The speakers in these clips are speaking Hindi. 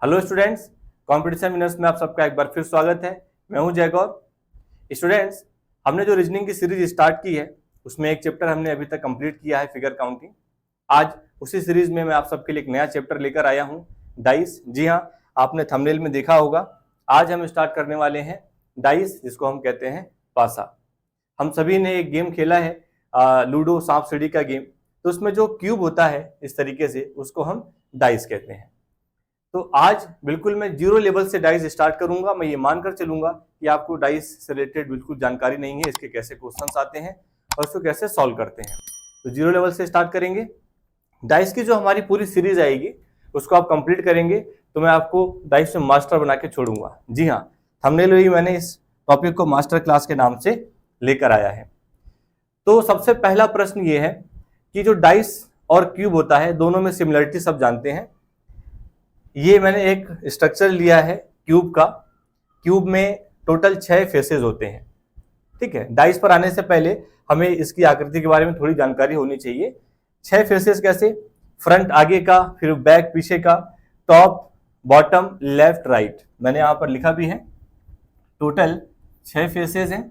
हेलो स्टूडेंट्स, कंपटीशन विनर्स में आप सबका एक बार फिर स्वागत है। मैं हूं जयगौर। स्टूडेंट्स, हमने जो रीजनिंग की सीरीज स्टार्ट की है उसमें एक चैप्टर हमने अभी तक कंप्लीट किया है, फिगर काउंटिंग। आज उसी सीरीज में मैं आप सबके लिए एक नया चैप्टर लेकर आया हूं, डाइस। जी हाँ, आपने थंबनेल में देखा होगा। आज हम स्टार्ट करने वाले हैं डाइस, जिसको हम कहते हैं पासा। हम सभी ने एक गेम खेला है, लूडो सांप सीढ़ी का गेम। तो उसमें जो क्यूब होता है इस तरीके से, उसको हम डाइस कहते हैं। तो आज बिल्कुल मैं जीरो लेवल से डाइस स्टार्ट करूंगा। मैं ये मानकर चलूंगा कि आपको डाइस से रिलेटेड बिल्कुल जानकारी नहीं है, इसके कैसे क्वेश्चंस आते हैं और इसको कैसे सॉल्व करते हैं। तो जीरो लेवल से स्टार्ट करेंगे। डाइस की जो हमारी पूरी सीरीज आएगी उसको आप कंप्लीट करेंगे तो मैं आपको डाइस में मास्टर बना के छोड़ूंगा। जी हाँ, थंबनेल में ही मैंने इस टॉपिक को मास्टर क्लास के नाम से लेकर आया है। तो सबसे पहला प्रश्न ये है कि जो डाइस और क्यूब होता है, दोनों में सिमिलरिटी सब जानते हैं। ये मैंने एक स्ट्रक्चर लिया है क्यूब का। क्यूब में टोटल 6 फेसेस होते हैं। ठीक है, डाइस पर आने से पहले हमें इसकी आकृति के बारे में थोड़ी जानकारी होनी चाहिए। 6 फेसेस कैसे? फ्रंट आगे का, फिर बैक पीछे का, टॉप बॉटम लेफ्ट राइट। मैंने यहां पर लिखा भी है। टोटल 6 फेसेस हैं।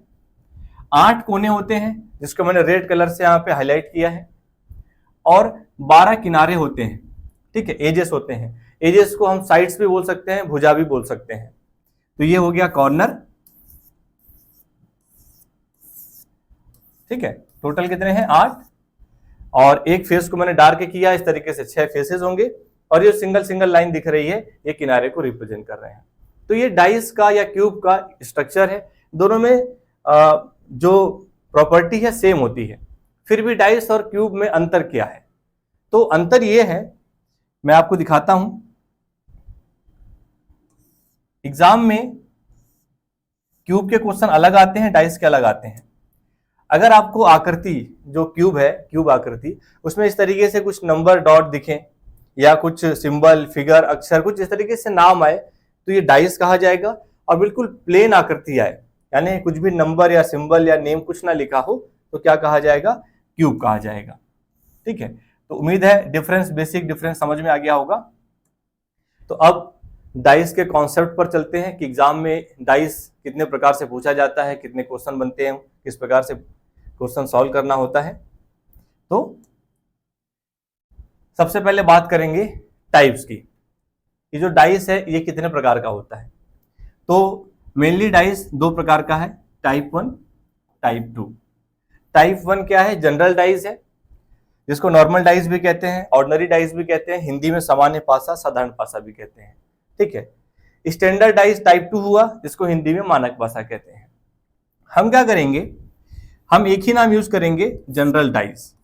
8 कोने होते हैं जिसको मैंने रेड कलर से यहाँ पे हाईलाइट किया है, और 12 किनारे होते हैं। ठीक है, एजेस होते हैं। एजेस को हम साइड्स भी बोल सकते हैं, भुजा भी बोल सकते हैं। तो ये हो गया कॉर्नर। ठीक है, टोटल कितने हैं? 8। और एक फेस को मैंने डार्क किया, इस तरीके से 6 फेसेस होंगे। और ये सिंगल सिंगल लाइन दिख रही है, ये किनारे को रिप्रेजेंट कर रहे हैं। तो ये डाइस का या क्यूब का स्ट्रक्चर है। दोनों में जो प्रॉपर्टी है सेम होती है। फिर भी डाइस और क्यूब में अंतर क्या है? तो अंतर ये है, मैं आपको दिखाता हूं। एग्जाम में क्यूब के क्वेश्चन अलग आते हैं, डाइस के अलग आते हैं। अगर आपको आकृति जो क्यूब है, क्यूब आकृति, उसमें इस तरीके से कुछ नंबर डॉट दिखें या कुछ सिंबल, फिगर, अक्षर, कुछ इस तरीके से नाम आए तो ये डाइस कहा जाएगा। और बिल्कुल प्लेन आकृति आए, यानी कुछ भी नंबर या सिंबल या नेम कुछ ना लिखा हो, तो क्या कहा जाएगा? क्यूब कहा जाएगा। ठीक है, तो उम्मीद है डिफरेंस, बेसिक डिफरेंस समझ में आ गया होगा। तो अब डाइस के कॉन्सेप्ट पर चलते हैं कि एग्जाम में डाइस कितने प्रकार से पूछा जाता है, कितने क्वेश्चन बनते हैं, किस प्रकार से क्वेश्चन सॉल्व करना होता है। तो सबसे पहले बात करेंगे टाइप्स की, कि जो डाइस है ये कितने प्रकार का होता है। तो मेनली डाइस 2 प्रकार का है, टाइप 1, टाइप 2। टाइप 1 क्या है? जनरल डाइस है, जिसको नॉर्मल डाइस भी कहते हैं, ऑर्डिनरी डाइस भी कहते हैं, हिंदी में सामान्य पासा, साधारण पासा भी कहते हैं। ठीक है, स्टैंडर्ड डाइस टाइप 2 हुआ, जिसको हिंदी में मानक पासा कहते हैं। हम क्या करेंगे, हम एक ही नाम यूज करेंगे, जनरल डाइस,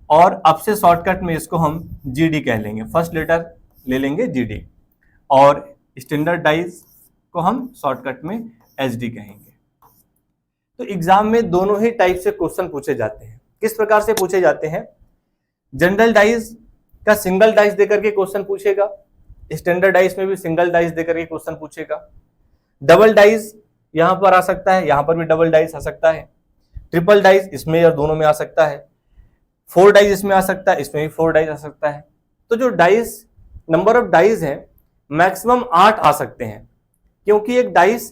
और अब से शॉर्टकट में इसको हम जीडी कह लेंगे। फर्स्ट लेटर ले लेंगे जीडी, और स्टैंडर्ड डाइस को हम शॉर्टकट में एचडी कहेंगे। तो एग्जाम में दोनों ही टाइप से क्वेश्चन पूछे जाते हैं। किस प्रकार से पूछे जाते हैं? जनरल डाइस का सिंगल डाइस देकर के क्वेश्चन पूछेगा, स्टैंडर्ड डाइस में भी सिंगल डाइस देकर के क्वेश्चन पूछेगा। डबल डाइस यहां पर आ सकता है, यहां पर भी डबल डाइस आ सकता है। ट्रिपल डाइस इसमें और दोनों में आ सकता है। 4 डाइस इसमें आ सकता है, इसमें भी 4 डाइस आ सकता है। तो जो डाइस, नंबर ऑफ डाइस है, मैक्सिमम 8 आ सकते हैं। क्योंकि एक डाइस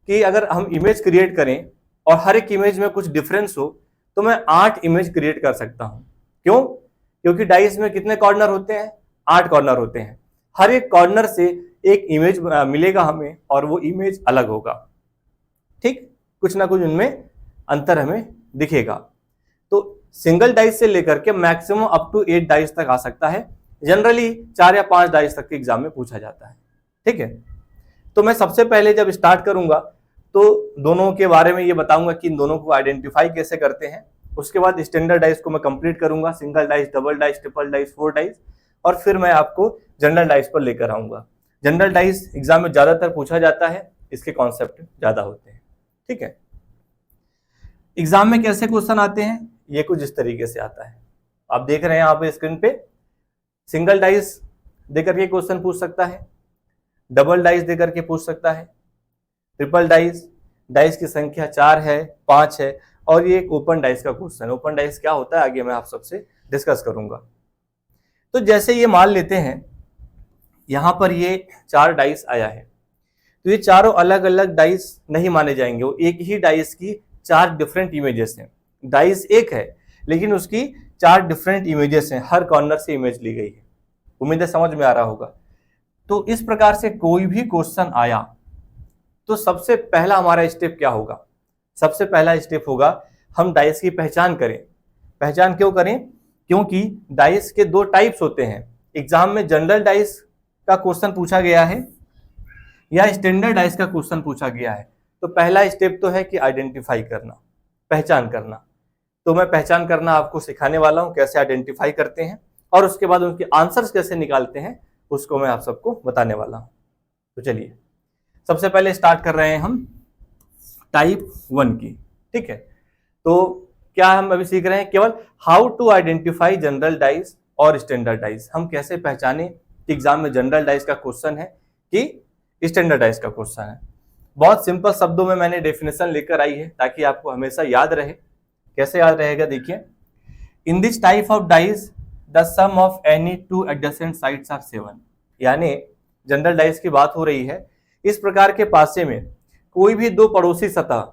की अगर हम इमेज क्रिएट करें और हर एक इमेज में कुछ डिफरेंस हो, तो मैं 8 इमेज क्रिएट कर सकता हूं। क्यों? क्योंकि डाइस में कितने कॉर्नर होते हैं? 8 कॉर्नर होते हैं। हर एक कॉर्नर से एक इमेज मिलेगा हमें, और वो इमेज अलग होगा। ठीक, कुछ ना कुछ उनमें अंतर हमें दिखेगा। तो सिंगल डाइस से लेकर के मैक्सिमम अप टू 8 डाइस तक आ सकता है। जनरली 4 या 5 डाइस तक के एग्जाम में पूछा जाता है। ठीक है, तो मैं सबसे पहले जब स्टार्ट करूंगा तो दोनों के बारे में ये बताऊंगा कि इन दोनों को आइडेंटिफाई कैसे करते हैं। उसके बाद स्टैंडर्ड डाइस को मैं कंप्लीट करूंगा, single dice, double dice, triple dice, 4 dice, और फिर मैं आपको जनरल डाइस पर लेकर आऊंगा। जनरल डाइस एग्जाम में ज्यादातर पूछा जाता है, इसके कॉन्सेप्ट ज्यादा होते हैं। ठीक है, एग्जाम में कैसे क्वेश्चन आते हैं? ये कुछ इस तरीके से आता है, आप देख रहे हैं यहाँ पे स्क्रीन पे। सिंगल डाइस देकर के क्वेश्चन पूछ सकता है, डबल डाइस देकर के पूछ सकता है, ट्रिपल डाइस, डाइस की संख्या 4 है, 5 है, और ये एक ओपन डाइस का क्वेश्चन। ओपन डाइस क्या होता है आगे मैं आप सबसे डिस्कस करूंगा। तो जैसे ये मान लेते हैं यहां पर ये 4 डाइस आया है, तो ये चारों अलग अलग डाइस नहीं माने जाएंगे, वो एक ही डाइस की 4 डिफरेंट इमेजेस हैं। डाइस एक है लेकिन उसकी 4 डिफरेंट इमेजेस हैं, हर कॉर्नर से इमेज ली गई है। उम्मीद है समझ में आ रहा होगा। तो इस प्रकार से कोई भी क्वेश्चन आया तो सबसे पहला हमारा स्टेप क्या होगा? सबसे पहला स्टेप होगा हम डाइस की पहचान करें। पहचान क्यों करें? क्योंकि डाइस के 2 टाइप्स होते हैं। एग्जाम में जनरल डाइस का क्वेश्चन पूछा गया है या स्टैंडर्ड डाइस का क्वेश्चन पूछा गया है। तो पहला स्टेप तो है कि आइडेंटिफाई करना, पहचान करना। तो मैं पहचान करना आपको सिखाने वाला हूं, कैसे आइडेंटिफाई करते हैं और उसके बाद उनके आंसर्स कैसे निकालते हैं उसको मैं आप सबको बताने वाला हूं। तो चलिए सबसे पहले स्टार्ट कर रहे हैं हम टाइप 1 की। ठीक है, तो क्या हम अभी सीख रहे हैं? केवल how to identify general dice और स्टैंडर्ड डाइस। हम कैसे पहचाने कि एग्जाम में जनरल डाइस का क्वेश्चन है कि स्टैंडर्ड डाइस का क्वेश्चन है। बहुत सिंपल शब्दों में मैंने डेफिनेशन लेकर आई है ताकि आपको हमेशा याद रहे। कैसे याद रहेगा? देखिए, in this type of dice the sum of any 2 adjacent sides are 7। यानी जनरल डाइस की बात हो रही है। इस प्रकार के पासे में कोई भी 2 पड़ोसी सतह,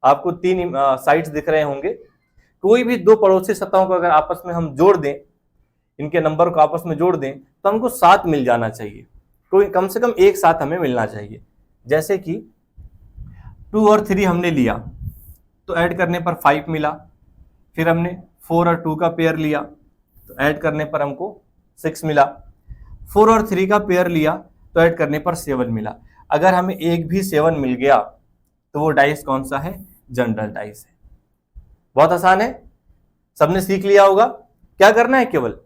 आपको 3 साइड्स दिख रहे होंगे, कोई भी 2 पड़ोसी सतहों को अगर आपस में हम जोड़ दें, इनके नंबर को आपस में जोड़ दें तो हमको 7 मिल जाना चाहिए। कोई कम से कम एक साथ हमें मिलना चाहिए। जैसे कि 2 और 3 हमने लिया तो ऐड करने पर 5 मिला। फिर हमने 4 और 2 का पेयर लिया तो ऐड करने पर हमको 6 मिला। 4 और 3 का पेयर लिया तो ऐड करने पर 7 मिला। अगर हमें एक भी 7 मिल गया तो वो डाइस कौन सा है? जनरल डाइस है। बहुत आसान है, सबने सीख लिया होगा। क्या करना है? केवल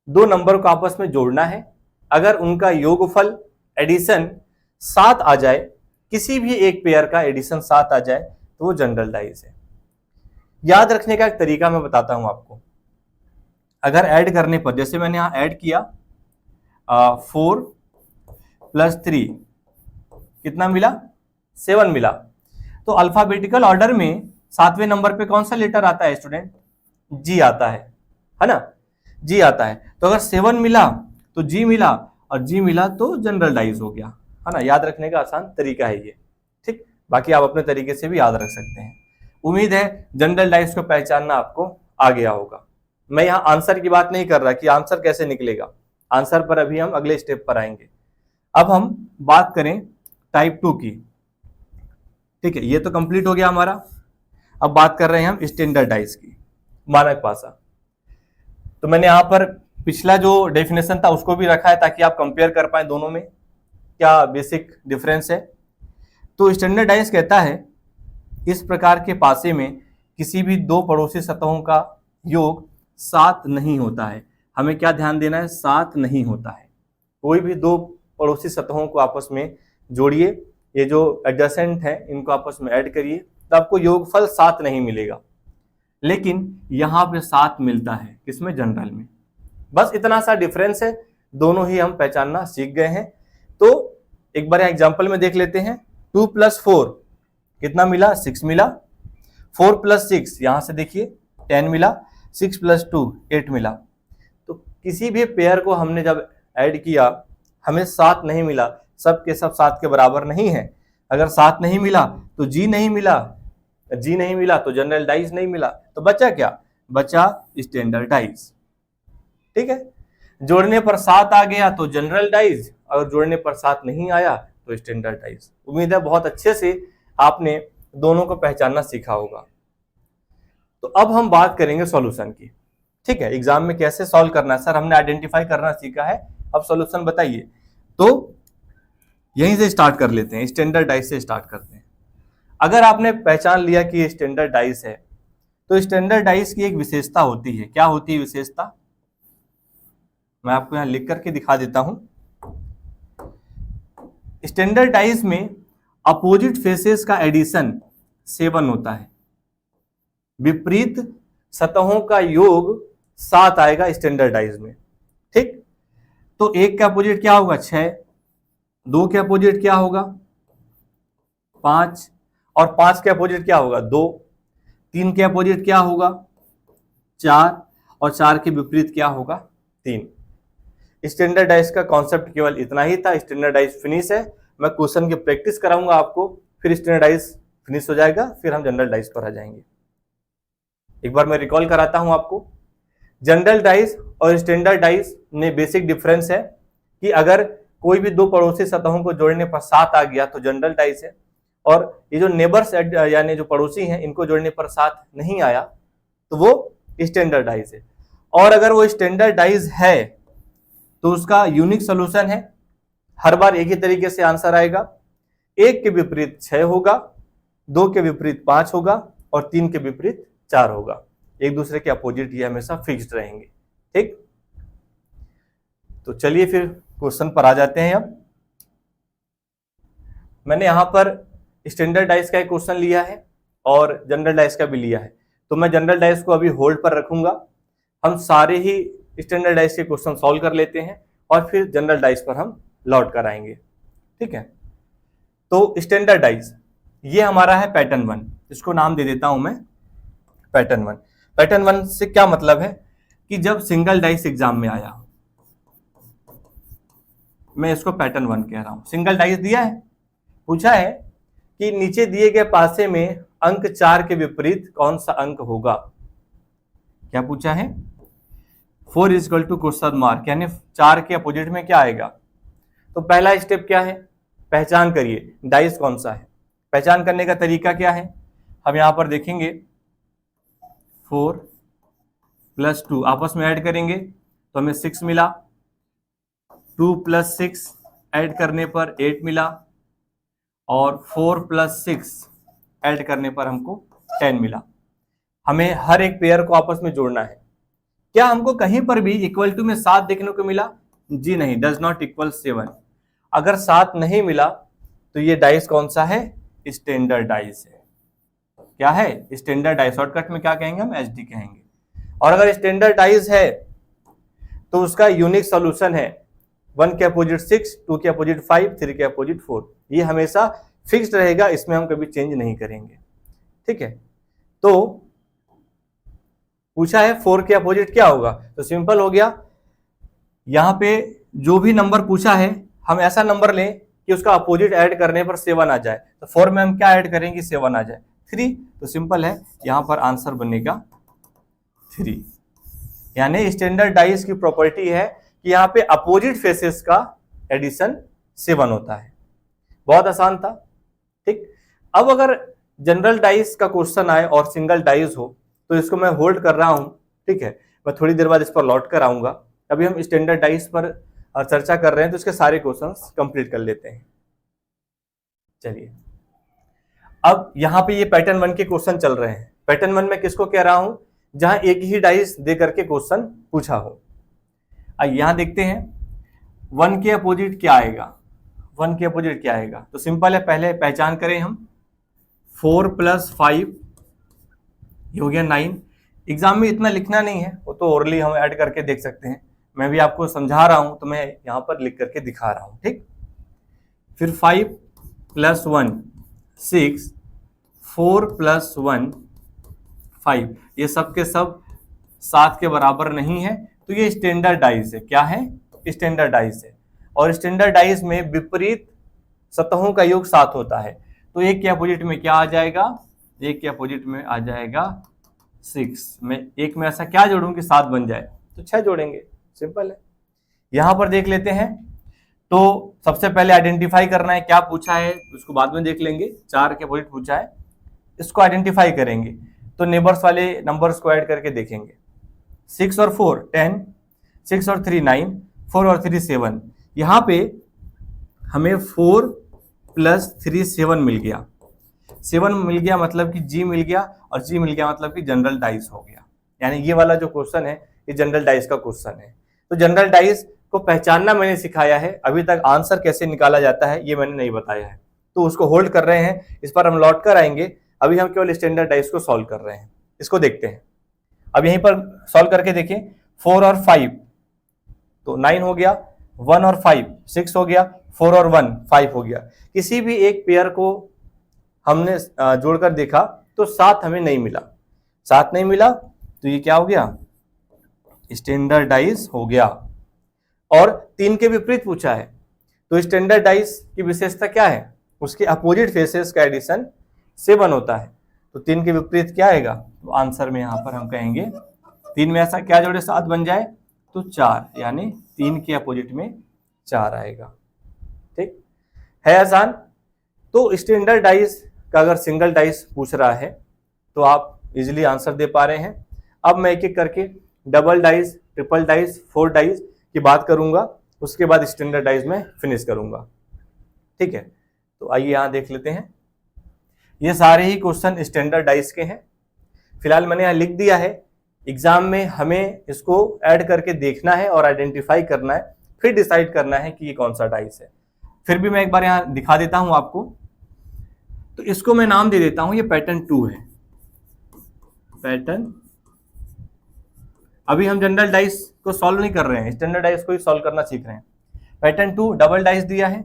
2 नंबर को आपस में जोड़ना है। अगर उनका योगफल एडिशन 7 आ जाए, किसी भी एक पेयर का एडिशन 7 आ जाए तो वो जनरल डाइस है। याद रखने का एक तरीका मैं बताता हूं आपको। अगर ऐड करने पर, जैसे मैंने यहां ऐड किया 4 + 3 कितना मिला? 7 मिला। तो अल्फाबेटिकल ऑर्डर में 7वें नंबर पे कौन सा लेटर आता है स्टूडेंट? जी आता है ना? जी आता है। तो अगर 7 मिला तो जी मिला और जी मिला तो जनरल डाइस हो गया, है ना? याद रखने का आसान तरीका है ये। ठीक, बाकी आप अपने तरीके से भी याद रख सकते हैं। उम्मीद है जनरल डाइस को पहचानना आपको आ गया होगा। मैं यहाँ आंसर की बात नहीं कर रहा कि आंसर कैसे निकलेगा, आंसर पर अभी हम अगले स्टेप पर आएंगे। अब हम बात करें टाइप 2 की। ठीक है, ये तो कंप्लीट हो गया हमारा। अब बात कर रहे हैं हम स्टैंडर्ड डाइस की, मानक पासा। तो मैंने यहां पर पिछला जो डेफिनेशन था उसको भी रखा है ताकि आप कंपेयर कर पाए दोनों में क्या बेसिक डिफरेंस है। तो स्टैंडर्ड डाइस कहता है इस प्रकार के पासे में किसी भी 2 पड़ोसी सतहों का योग 7 नहीं होता है। हमें क्या ध्यान देना है? 7 नहीं होता है। कोई भी 2 पड़ोसी सतहों को आपस में जोड़िए, ये जो एडजेसेंट है इनको आपस में ऐड करिए तो आपको योगफल 7 नहीं मिलेगा, लेकिन यहां पे 7 मिलता है। किसमें? जनरल में। बस इतना सा डिफरेंस है, दोनों ही हम पहचानना सीख गए हैं। तो एक बार एग्जांपल में देख लेते हैं। 2 + 4 कितना मिला? 6 मिला। 4 + 6 यहां से देखिए 10 मिला। 6 + 2 8 मिला। तो किसी भी पेयर को हमने जब ऐड किया हमें 7 नहीं मिला, सब के सब 7 के बराबर नहीं है। अगर 7 नहीं मिला तो जी नहीं मिला, जी नहीं मिला तो जनरल डाइस नहीं मिला, तो बचा क्या? बचा स्टैंडर्ड डाइस। ठीक है, जोड़ने पर 7 आ गया तो जनरल डाइस, और जोड़ने पर 7 नहीं आया तो स्टैंडर्ड डाइस। उम्मीद है बहुत अच्छे से आपने दोनों को पहचानना सीखा होगा। तो अब हम बात करेंगे सॉल्यूशन की। ठीक है, एग्जाम में कैसे सॉल्व करना है। सर हमने आइडेंटिफाई करना सीखा है, अब सॉल्यूशन बताइए। तो यहीं से स्टार्ट कर लेते हैं, स्टैंडर्ड डाइस से स्टार्ट करते हैं। अगर आपने पहचान लिया कि ये स्टैंडर्ड डाइस है तो स्टैंडर्ड डाइस की एक विशेषता होती है। क्या होती है विशेषता? मैं आपको यहां लिख करके दिखा देता हूं। स्टैंडर्ड डाइस में अपोजिट फेसेस का एडिशन 7 होता है, विपरीत सतहों का योग 7 आएगा स्टैंडर्ड डाइस में। ठीक, तो 1 का अपोजिट क्या होगा? 6, 2 के अपोजिट क्या होगा? 5, और 5 के अपोजिट क्या होगा? 2, 3 के अपोजिट क्या होगा? 4, और 4 के विपरीत क्या होगा? 3। स्टैंडर्डाइज का कॉन्सेप्ट केवल इतना ही था। स्टैंडर्डाइज फिनिश है, मैं क्वेश्चन की प्रैक्टिस कराऊंगा आपको, फिर स्टैंडर्डाइज फिनिश हो जाएगा, फिर हम जनरल डाइज पर आ जाएंगे। एक बार मैं रिकॉल कराता हूं आपको। जनरल डाइज और स्टैंडर्ड डाइज में बेसिक डिफरेंस है कि अगर कोई भी दो पड़ोसी सतहों को जोड़ने पर 7 आ गया तो जनरल डाइज है, और ये जो नेबर्स यानी जो पड़ोसी हैं इनको जोड़ने पर 7 नहीं आया तो वो स्टैंडर्ड डाइज है। और अगर वो स्टैंडर्ड डाइज है तो उसका यूनिक सोल्यूशन है, हर बार एक ही तरीके से आंसर आएगा। 1 के विपरीत 6 होगा, 2 के विपरीत 5 होगा और 3 के विपरीत 4 होगा। एक दूसरे के अपोजिट ये हमेशा फिक्स्ड रहेंगे। ठीक, तो चलिए फिर क्वेश्चन पर आ जाते हैं। अब मैंने यहां पर स्टैंडर्ड डाइज का एक क्वेश्चन लिया है और जनरल डाइज का भी लिया है, तो मैं जनरल डाइज को अभी होल्ड पर रखूंगा। हम सारे ही स्टैंडर्ड डाइज के क्वेश्चन सॉल्व कर लेते हैं और फिर जनरल डाइज पर हम लौट कर आएंगे। ठीक है, तो स्टैंडर्ड डाइज ये हमारा है पैटर्न 1, इसको नाम दे देता हूं मैं पैटर्न 1। पैटर्न 1 से क्या मतलब है कि जब सिंगल डाइस एग्जाम में आया, मैं इसको पैटर्न 1 कह रहा हूं। सिंगल डाइस दिया है, पूछा है कि नीचे दिए गए पासे में अंक 4 के विपरीत कौन सा अंक होगा। क्या पूछा है? 4 इक्वल टू क्वेश्चन मार्क, यानी 4 के अपोजिट में क्या आएगा। तो पहला स्टेप क्या है, पहचान करिए डाइस कौन सा है। पहचान करने का तरीका क्या है, हम यहां पर देखेंगे 4 + 2 आपस में ऐड करेंगे तो हमें 6 मिला, 2 + 6 ऐड करने पर 8 मिला, और 4 + 6 ऐड करने पर हमको 10 मिला। हमें हर एक पेयर को आपस में जोड़ना है। क्या हमको कहीं पर भी इक्वल टू में 7 देखने को मिला? जी नहीं, डज नॉट इक्वल 7। अगर 7 नहीं मिला तो ये डाइस कौन सा है? स्टैंडर्ड डाइस है। क्या है? Standard dice. शॉर्टकट में क्या कहेंगे हम? एसडी कहेंगे। और अगर स्टैंडर्ड डाइस है तो उसका यूनिक सॉल्यूशन है 1 के अपोजिट 6, 2 के अपोजिट 5, 3 के अपोजिट 4। ये हमेशा फिक्स्ड रहेगा, इसमें हम कभी चेंज नहीं करेंगे। ठीक है, तो पूछा है 4 के अपोजिट क्या होगा, तो सिंपल हो गया। यहां पे जो भी नंबर पूछा है हम ऐसा नंबर लें कि उसका अपोजिट ऐड करने पर 7 आ जाए। तो 4 में हम क्या ऐड करेंगे? 7 आ जाए। 3, तो सिंपल है, यहां पर आंसर बनेगा 3। यानी स्टैंडर्ड डाइस की प्रॉपर्टी है कि यहाँ पे अपोजिट फेसेस का एडिशन 7 होता है। बहुत आसान था। ठीक, अब अगर जनरल डाइस का क्वेश्चन आए और सिंगल डाइस हो तो इसको मैं होल्ड कर रहा हूं। ठीक है, मैं थोड़ी देर बाद इस पर लौट कर आऊंगा। अभी हम स्टैंडर्ड डाइस पर चर्चा कर रहे हैं तो इसके सारे क्वेश्चंस कंप्लीट कर लेते हैं। चलिए, अब यहाँ पे ये पैटर्न 1 के क्वेश्चन चल रहे हैं। पैटर्न 1 में किसको कह रहा हूं? जहां एक ही डाइस दे करके क्वेश्चन पूछा हो। यहां देखते हैं 1 के अपोजिट क्या आएगा। 1 के अपोजिट क्या आएगा, तो सिंपल है, पहले पहचान करें हम। 4 + 5 ये हो गया 9। एग्जाम में इतना लिखना नहीं है, वो तो ओरली हम ऐड करके देख सकते हैं। मैं भी आपको समझा रहा हूं तो मैं यहां पर लिख करके दिखा रहा हूं। ठीक, फिर 5 + 1 6, 4 + 1 5, ये सब के सब 7 के बराबर नहीं है, तो ये स्टैंडर्ड डाइस है। क्या है? स्टैंडर्ड डाइस है। और स्टैंडर्ड डाइस में विपरीत सतहों का योग 7 होता है। तो 1 के अपोजिट में क्या आ जाएगा? 1 के अपोजिट में आ जाएगा 6। मैं 1 में ऐसा क्या जोड़ूं कि 7 बन जाए? तो 6 जोड़ेंगे, सिंपल है। यहां पर देख लेते हैं, तो सबसे पहले आइडेंटिफाई करना है क्या पूछा है, उसको बाद में देख लेंगे। 4 के अपोजिट पूछा है, इसको आइडेंटिफाई करेंगे। तो नेबर्स वाले नंबर्स को ऐड करके देखेंगे। 6 और 4 10, 6 और 3 9, 4 और 3 7। यहां पे हमें 4 + 3 7 मिल गया। 7 मिल गया मतलब कि जी मिल गया, और जी मिल गया मतलब कि जनरल डाइस हो गया। यानी ये वाला जो क्वेश्चन है ये जनरल डाइस का क्वेश्चन है। तो जनरल डाइस को पहचानना मैंने सिखाया है, अभी तक आंसर कैसे निकाला जाता है ये मैंने नहीं बताया है, तो उसको होल्ड कर रहे हैं। इस पर हम लौट कर आएंगे। अभी हम केवल स्टैंडर्ड डाइस को सॉल्व कर रहे हैं, इसको देखते हैं। अब यहीं पर सॉल्व करके देखिए, 4 और 5 तो 9 हो गया, 1 और 5 6 हो गया, 4 और 1 5 हो गया। किसी भी एक पेयर को हमने जोड़कर देखा तो 7 हमें नहीं मिला। 7 नहीं मिला तो ये क्या हो गया? स्टैंडर्ड डाइस हो गया। और 3 के विपरीत पूछा है, तो स्टैंडर्ड डाइस की विशेषता क्या है, उसके अपोजिट फेसेस का एडिशन 7 होता है। तो 3 के विपरीत क्या आएगा, तो आंसर में यहां पर हम कहेंगे 3 में ऐसा क्या जोड़े 7 बन जाए, तो 4, यानी 3 के अपोजिट में 4 आएगा। ठीक है, आसान। तो स्टैंडर्ड डाइस का अगर सिंगल डाइस पूछ रहा है तो आप इजीली आंसर दे पा रहे हैं। अब मैं एक एक करके double dice, triple dice, 4 dice की बात करूंगा, उसके बाद स्टैंडर्ड डाइस में फिनिश करूंगा। ठीक है, तो आइए यहां देख लेते हैं। ये सारे ही क्वेश्चन स्टैंडर्ड डाइस के हैं। फिलहाल मैंने यहां लिख दिया है, एग्जाम में हमें इसको ऐड करके देखना है और आइडेंटिफाई करना है, फिर डिसाइड करना है कि ये कौन सा डाइस है। फिर भी मैं एक बार यहां दिखा देता हूं आपको। तो इसको मैं नाम दे देता हूं, ये पैटर्न 2 है। पैटर्न, अभी हम जनरल डाइस को सॉल्व नहीं कर रहे हैं, स्टैंडर्ड डाइस को ही सॉल्व करना सीख रहे हैं। पैटर्न 2 डबल डाइस दिया है,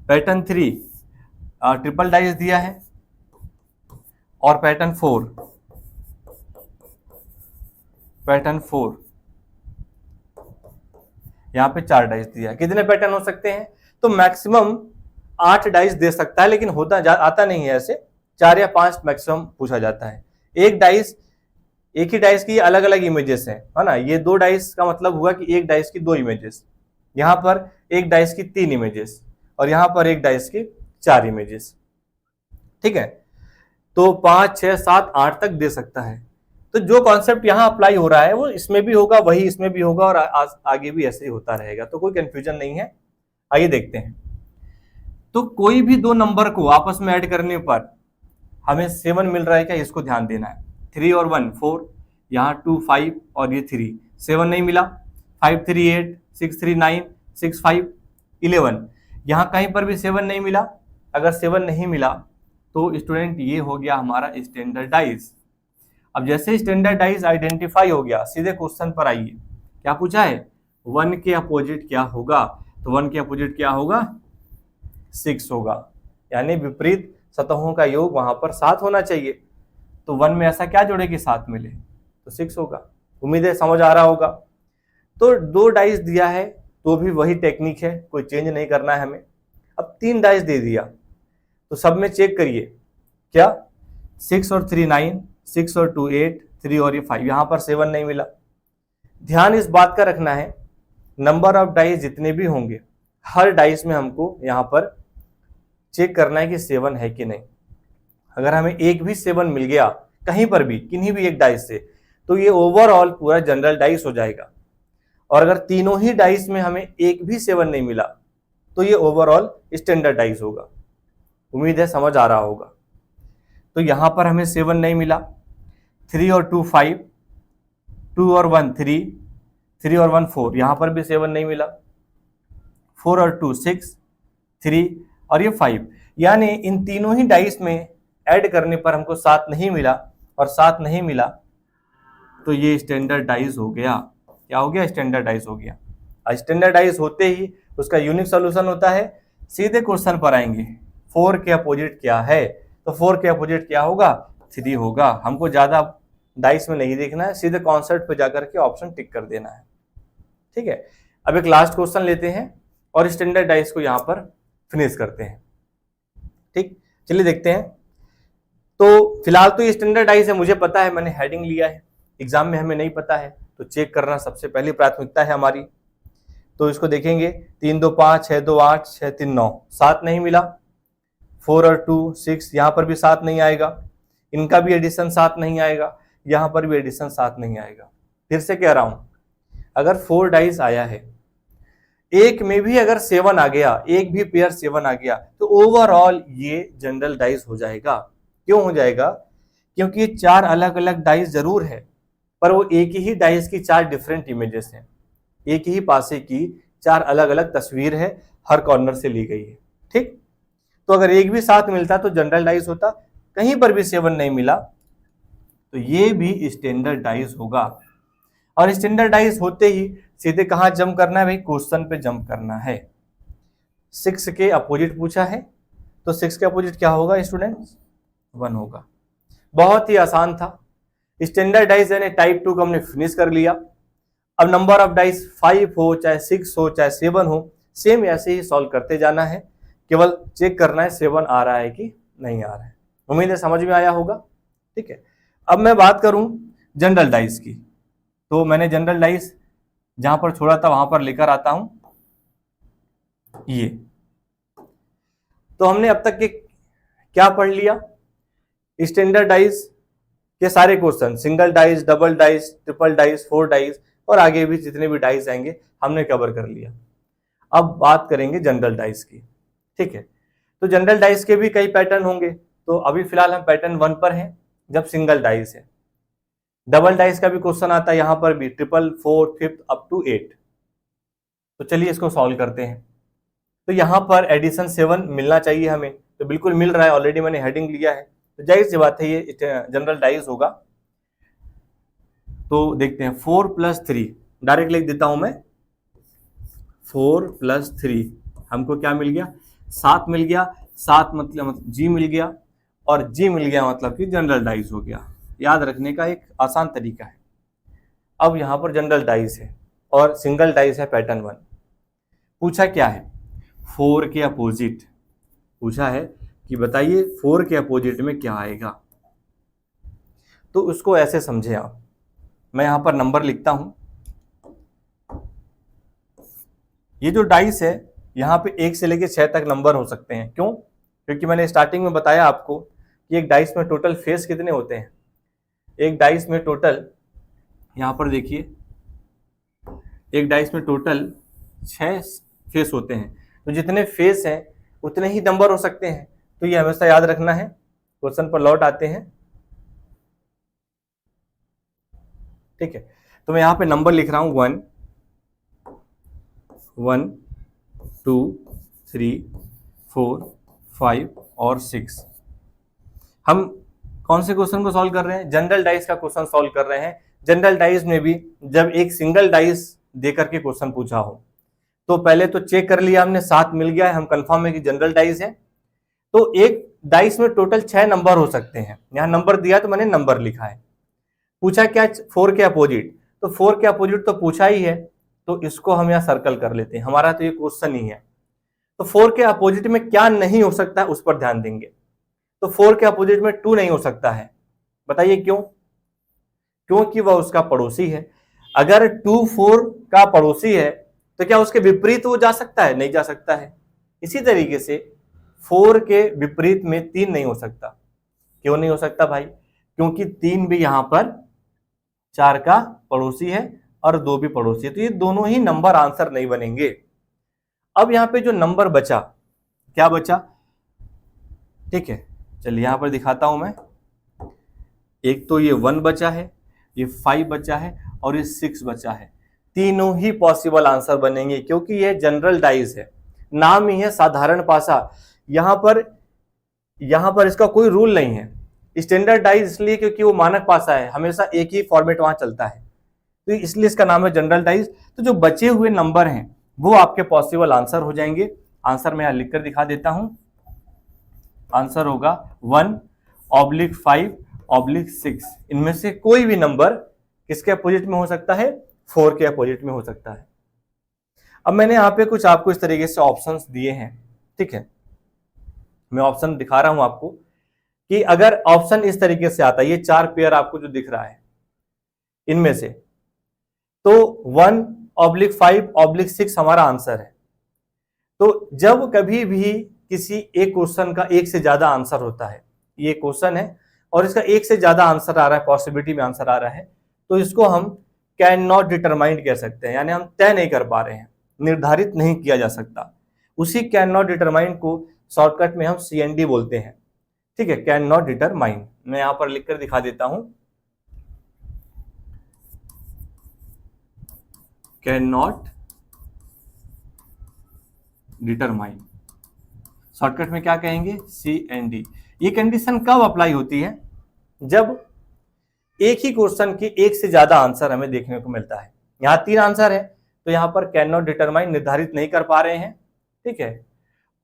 पैटर्न 3 ट्रिपल डाइस दिया है, और पैटर्न 4 यहां पे 4 डाइस दिया है। कितने पैटर्न हो सकते हैं, तो मैक्सिमम 8 डाइस दे सकता है, लेकिन आता नहीं है ऐसे, 4 या 5 मैक्सिमम पूछा जाता है। एक ही डाइस की अलग अलग इमेजेस हैं, है ना। ये 2 डाइस का मतलब हुआ कि एक डाइस की 2 इमेजेस, यहां पर एक डाइस की 3 इमेजेस, और यहां पर एक डाइस की 4 इमेजेस। ठीक है, तो 5, 6, 7, 8 तक दे सकता है। तो जो कॉन्सेप्ट यहां अप्लाई हो रहा है वो इसमें भी होगा, वही इसमें भी होगा, और आगे भी ऐसे ही होता रहेगा, तो कोई कंफ्यूजन नहीं है। आइए देखते हैं। तो कोई भी 2 नंबर को आपस में ऐड करने पर हमें 7 मिल रहा है क्या, इसको ध्यान देना है। 3 और 1 4, यहाँ 2 5 और ये 3, 7 नहीं मिला। 5 3 8, 6 3 9, 6 5 11, यहाँ कहीं पर भी 7 नहीं मिला। अगर 7 नहीं मिला तो स्टूडेंट ये हो गया हमारा स्टैंडर्ड डाइस। अब जैसे स्टैंडर्ड डाइस आइडेंटिफाई हो गया, सीधे क्वेश्चन पर आइए। क्या पूछा है, 1 के अपोजिट क्या होगा, तो 1 के अपोजिट क्या होगा, 6 होगा, यानी विपरीत सतहों का योग वहां पर 7 होना चाहिए। तो 1 में ऐसा क्या जोड़े कि 7 मिले, तो 6 होगा। उम्मीद है समझ आ रहा होगा। तो 2 डाइस दिया है तो भी वही टेक्निक है, कोई चेंज नहीं करना है हमें। अब 3 डाइस दे दिया, तो सब में चेक करिए, क्या 6 और 3 9, 6 और 2 8, 3 और ये 5, यहां पर 7 नहीं मिला। ध्यान इस बात का रखना है, नंबर ऑफ डाइस जितने भी होंगे, हर डाइस में हमको यहां पर चेक करना है कि 7 है कि नहीं। अगर हमें एक भी 7 मिल गया कहीं पर भी, किन्हीं भी एक डाइस से, तो ये ओवरऑल पूरा जनरल डाइस हो जाएगा। और अगर तीनों ही डाइस में हमें एक भी 7 नहीं मिला तो ये ओवरऑल स्टैंडर्ड डाइस होगा। उम्मीद है समझ आ रहा होगा। तो यहां पर हमें 7 नहीं मिला, 3 और 2 5, 2 और 1 3, 3 और 1 4, यहां पर भी 7 नहीं मिला। 4 और 2 6, 3 और ये 5, यानी इन तीनों ही डाइस में ऐड करने पर हमको 7 नहीं मिला, और 7 नहीं मिला तो ये स्टैंडर्ड डाइस हो गया। क्या हो गया, स्टैंडर्ड डाइस हो गया। स्टैंडर्ड डाइस होते ही उसका यूनिक सॉल्यूशन होता है। सीधे क्वेश्चन पर आएंगे, 4 के अपोजिट क्या है, तो 4 के अपोजिट क्या होगा, 3 होगा। हमको ज्यादा डाइस में नहीं देखना है, सीधे कॉन्सेप्ट पे जाकर के ऑप्शन टिक कर देना है। ठीक है, अब एक लास्ट क्वेश्चन लेते हैं और स्टैंडर्ड डाइस को यहां पर फिनिश करते हैं। ठीक, चलिए देखते हैं। तो फिलहाल तो ये स्टैंडर्ड डाइस है, मुझे पता है, मैंने हेडिंग लिया है। एग्जाम में हमें नहीं पता है तो चेक करना सबसे पहली प्राथमिकता है हमारी। तो इसको देखेंगे, 3 2 5, 6 2 8, 6 3 9, 7 नहीं मिला। 4 और 2 6, यहाँ पर भी 7 नहीं आएगा। इनका भी एडिशन 7 नहीं आएगा, यहाँ पर भी एडिशन 7 नहीं आएगा। फिर से कह रहा हूं, अगर 4 डाइस आया है, एक में भी अगर 7 आ गया, एक भी पेयर 7 आ गया, तो ओवरऑल ये जनरल डाइस हो जाएगा। क्यों हो जाएगा, क्योंकि 4 अलग अलग डाइस जरूर है, पर वो एक ही डाइस की 4 डिफरेंट इमेजेस हैं। एक ही पासे की 4 अलग अलग तस्वीर है, हर कॉर्नर से ली गई है। ठीक, तो अगर एक भी 7 मिलता तो जनरल डाइस होता, कहीं पर भी 7 नहीं मिला तो ये भी स्टैंडर्ड डाइस होगा। और स्टैंडर्ड डाइस होते ही सीधे कहां जंप करना है भाई, क्वेश्चन पे जंप करना है। 6 के अपोजिट पूछा है, तो 6 के अपोजिट क्या होगा स्टूडेंट्स, 1 होगा। बहुत ही आसान था। स्टैंडर्ड डाइस यानी टाइप 2 का हमने फिनिश कर लिया। अब नंबर ऑफ डाइस 5 हो चाहे 6 हो चाहे 7 हो, सेम ऐसे ही सॉल्व करते जाना है, केवल चेक करना है 7 आ रहा है कि नहीं आ रहा है। उम्मीद है समझ में आया होगा। ठीक है, अब मैं बात करूं जनरल डाइस की, तो मैंने जनरल डाइस जहां पर छोड़ा था वहां पर लेकर आता हूं। ये तो हमने अब तक के क्या पढ़ लिया, स्टैंडर्ड डाइस के सारे question, single dice, double dice, triple dice, 4 dice और आगे भी जितने भी डाइस आएंगे हमने कवर कर लिया। अब बात करेंगे जनरल डाइस की। ठीक है, तो जनरल डाइस के भी कई पैटर्न होंगे, तो अभी फिलहाल हम पैटर्न 1 पर हैं जब सिंगल डाइस है। डबल डाइस का भी क्वेश्चन आता है यहां पर भी, ट्रिपल, 4, 5 अप टू 8। तो चलिए इसको सॉल्व करते हैं। तो यहां पर एडिशन 7 मिलना चाहिए हमें, तो बिल्कुल मिल रहा है, ऑलरेडी मैंने हेडिंग लिया है, तो जाहिर सी बात है ये जनरल डाइस होगा। तो देखते हैं 4 + 3, डायरेक्ट लिख देता हूं मैं, 4 + 3 हमको क्या मिल गया, 7 मिल गया। 7 मतलब जी मिल गया, और जी मिल गया मतलब कि जनरल डाइस हो गया। याद रखने का एक आसान तरीका है। अब यहां पर जनरल डाइस है और सिंगल डाइस है पैटर्न 1। पूछा क्या है, 4 के अपोजिट पूछा है कि बताइए 4 के अपोजिट में क्या आएगा। तो उसको ऐसे समझे आप, मैं यहां पर नंबर लिखता हूं। ये जो डाइस है यहां पे 1 से लेकर 6 तक नंबर हो सकते हैं। क्यों? क्योंकि मैंने स्टार्टिंग में बताया आपको कि एक डाइस में टोटल फेस कितने होते हैं। एक डाइस में टोटल, यहां पर देखिए, एक डाइस में टोटल 6 फेस होते हैं, तो जितने फेस हैं उतने ही नंबर हो सकते हैं। तो ये हमेशा याद रखना है। क्वेश्चन पर लौट आते हैं। ठीक है, तो मैं यहां पे नंबर लिख रहा हूं 1, 1, 2, 3, 4, 5 और 6। हम कौन से क्वेश्चन को सॉल्व कर रहे हैं, जनरल डाइस का क्वेश्चन सॉल्व कर रहे हैं। जनरल डाइस में भी जब एक सिंगल डाइस देकर के क्वेश्चन पूछा हो, तो पहले तो चेक कर लिया हमने, 7 मिल गया है, हम कंफर्म है कि जनरल डाइस है। तो एक डाइस में टोटल 6 नंबर हो सकते हैं। यहां नंबर दिया तो मैंने नंबर लिखा है। पूछा क्या, 4 के अपोजिट, तो 4 के अपोजिट तो पूछा ही है, तो इसको हम यहां सर्कल कर लेते हैं, हमारा तो ये क्वेश्चन ही है। तो 4 के अपोजिट में क्या नहीं हो सकता है उस पर ध्यान देंगे। तो 4 के अपोजिट में 2 नहीं हो सकता है। बताइए क्यों? क्योंकि वह उसका पड़ोसी है। अगर 2 4 का पड़ोसी है तो क्या उसके विपरीत वो जा सकता है? नहीं जा सकता है। इसी तरीके से 4 के विपरीत में 3 नहीं हो सकता। क्यों नहीं हो सकता भाई? क्योंकि 3 भी यहां पर 4 का पड़ोसी है और 2 भी पड़ोसी है, तो ये दोनों ही नंबर आंसर नहीं बनेंगे। अब यहां पे जो नंबर बचा, क्या बचा? ठीक है, चलिए यहां पर दिखाता हूं मैं। एक तो ये 1 बचा है, ये 5 बचा है और ये 6 बचा है। तीनों ही पॉसिबल आंसर बनेंगे क्योंकि ये जनरल डाइस है, नाम ही है साधारण पासा। यहां पर इसका कोई रूल नहीं है। स्टैंडर्ड डाइस इसलिए क्योंकि वो मानक पासा है, हमेशा एक ही फॉर्मेट वहां चलता है, तो इसलिए इसका नाम है जनरल डाइस। तो जो बचे हुए नंबर हैं वो आपके पॉसिबल आंसर हो जाएंगे। आंसर मैं यहां लिखकर दिखा देता हूं। आंसर होगा 1/5/6। इनमें से कोई भी नंबर किसके अपोजिट में हो सकता है? 4 के अपोजिट में हो सकता है। अब मैंने यहाँ पे कुछ आपको इस तरीके से ऑप्शंस दिए हैं। ठीक है, मैं ऑप्शन दिखा रहा हूं आपको कि अगर ऑप्शन इस तरीके से आता है, ये 4 पेयर आपको जो दिख रहा है इनमें से, तो 1/5/6 हमारा आंसर है। तो जब कभी भी किसी एक क्वेश्चन का एक से ज्यादा आंसर होता है, ये क्वेश्चन है और इसका एक से ज्यादा आंसर आ रहा है, पॉसिबिलिटी में आंसर आ रहा है, तो इसको हम कैन नॉट डिटरमाइंड कह सकते हैं, यानी हम तय नहीं कर पा रहे हैं, निर्धारित नहीं किया जा सकता। उसी कैन नॉट डिटरमाइंड को शॉर्टकट में हम CND बोलते हैं। ठीक है, कैन नॉट डिटरमाइन, मैं यहां पर लिखकर दिखा देता हूं, कैन नॉट डिटरमाइन, शॉर्टकट में क्या कहेंगे? CND। ये कंडीशन कब अप्लाई होती है? जब एक ही क्वेश्चन की एक से ज्यादा आंसर हमें देखने को मिलता है। यहां 3 आंसर है, तो यहां पर कैन नॉट डिटरमाइन, निर्धारित नहीं कर पा रहे हैं। ठीक है,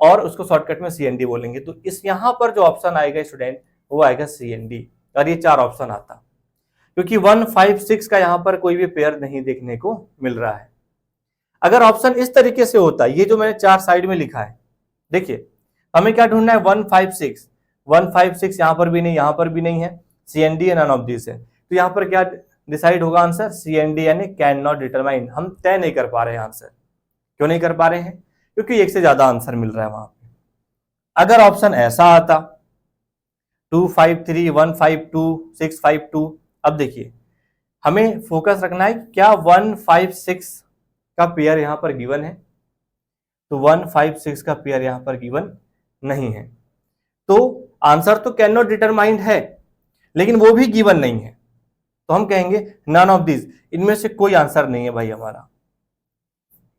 और उसको शॉर्टकट में CND बोलेंगे। तो इस यहां पर जो ऑप्शन आएगा स्टूडेंट, वो आएगा CND, और ये 4 ऑप्शन आता। क्योंकि 1 5 6 का यहां पर कोई भी पेयर नहीं देखने को मिल रहा है। अगर ऑप्शन इस तरीके से होता, ये जो मैंने 4 साइड में लिखा है, देखिए हमें क्या ढूंढना है, 1 5 6, 1 5 6 यहां पर भी नहीं, यहां पर भी नहीं है, C and D none of this है, तो यहां पर क्या डिसाइड होगा आंसर, सी एंड डी यानी कैन नॉट डिटरमाइन। हम तय नहीं कर पा रहे हैं आंसर। क्यों नहीं कर पा रहे हैं? क्योंकि एक से ज्यादा आंसर मिल रहा है वहां पे। अगर ऑप्शन ऐसा आता 2 5 3 1 5 2 6 5 2, अब देखिए हमें फोकस रखना है, क्या 1 5 6 का पेयर यहां पर गिवन है? तो 1 5 6 का पेयर यहां पर गिवन नहीं है, तो आंसर तो कैन नॉट डिटरमाइंड है, लेकिन वो भी गिवन नहीं है, तो हम कहेंगे नन ऑफ दिस, इनमें से कोई आंसर नहीं है भाई हमारा।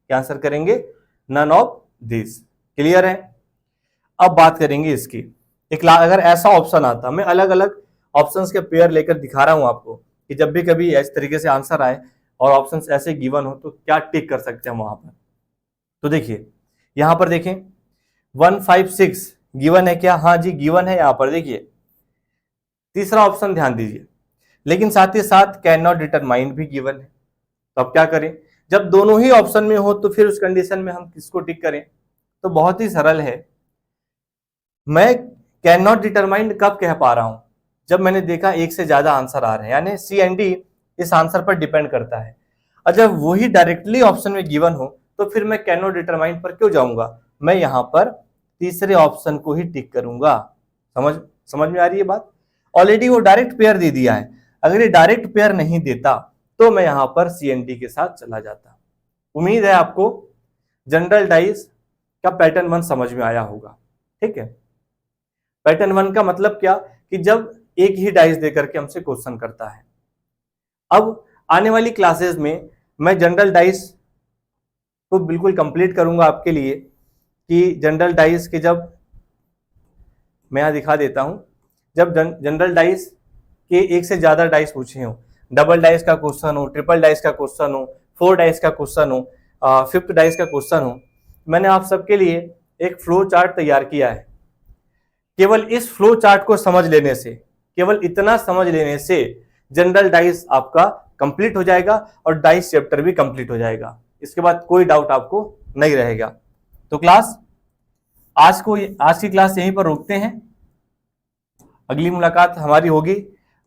क्या आंसर करेंगे? None of this. क्लियर है? अब बात करेंगे इसकी, अगर ऐसा ऑप्शन आता, मैं अलग अलग ऑप्शंस के पेयर लेकर दिखा रहा हूं आपको कि जब भी कभी इस तरीके से आंसर आए और ऑप्शंस ऐसे गिवन हो तो क्या टिक कर सकते हैं वहां पर। तो देखिए यहां पर देखें 1 5 6 गिवन है क्या? हाँ जी गिवन है यहां पर, देखिए तीसरा ऑप्शन ध्यान दीजिए, लेकिन साथ ही साथ कैन नॉट डिटरमाइन भी गिवन है। तो अब क्या करें? जब दोनों ही ऑप्शन में हो तो फिर उस कंडीशन में हम किसको टिक करें? तो बहुत ही सरल है, मैं कैन नॉट डिटरमाइंड कब कह पा रहा हूं? जब मैंने देखा एक से ज्यादा आंसर आ रहे हैं, यानी सी एंड डी इस आंसर पर डिपेंड करता है। और जब वही डायरेक्टली ऑप्शन में गिवन हो तो फिर मैं कैन नॉट डिटरमाइंड पर क्यों जाऊंगा? मैं यहां पर तीसरे ऑप्शन को ही टिक करूंगा। समझ में आ रही है बात? ऑलरेडी वो डायरेक्ट पेयर दे दिया है, अगर ये डायरेक्ट पेयर नहीं देता तो मैं यहां पर सी एंड डी के साथ चला जाता। उम्मीद है आपको जनरल डाइस का पैटर्न 1 समझ में आया होगा। ठीक है, पैटर्न 1 का मतलब क्या कि जब एक ही डाइस देकर के हमसे क्वेश्चन करता है। अब आने वाली क्लासेस में मैं जनरल डाइस को बिल्कुल कंप्लीट करूंगा आपके लिए कि जनरल डाइस के, जब मैं यहां दिखा देता हूं, जब जनरल डाइस के एक से ज्यादा डाइस पूछे हो, डबल डाइस का क्वेश्चन हो, ट्रिपल डाइस का क्वेश्चन हो, 4 डाइस का क्वेश्चन हो, 5th डाइस का क्वेश्चन हो, मैंने आप सबके लिए एक फ्लो चार्ट तैयार किया है। केवल इस फ्लो चार्ट को समझ लेने से, केवल इतना समझ लेने से जनरल डाइस आपका कंप्लीट हो जाएगा और डाइस चैप्टर भी कंप्लीट हो जाएगा। इसके बाद कोई डाउट आपको नहीं रहेगा। तो क्लास आज की क्लास यहीं पर रोकते हैं। अगली मुलाकात हमारी होगी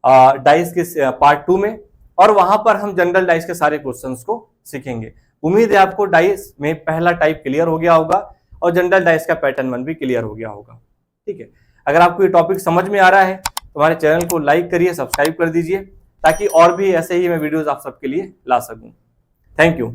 डाइस के पार्ट 2 में, और वहां पर हम जनरल डाइस के सारे क्वेश्चंस को सीखेंगे। उम्मीद है आपको डाइस में पहला टाइप क्लियर हो गया होगा और जनरल डाइस का पैटर्न 1 भी क्लियर हो गया होगा। ठीक है, अगर आपको ये टॉपिक समझ में आ रहा है तो हमारे चैनल को लाइक करिए, सब्सक्राइब कर दीजिए, ताकि और भी ऐसे ही मैं वीडियोस आप सबके लिए ला सकूं। Thank you.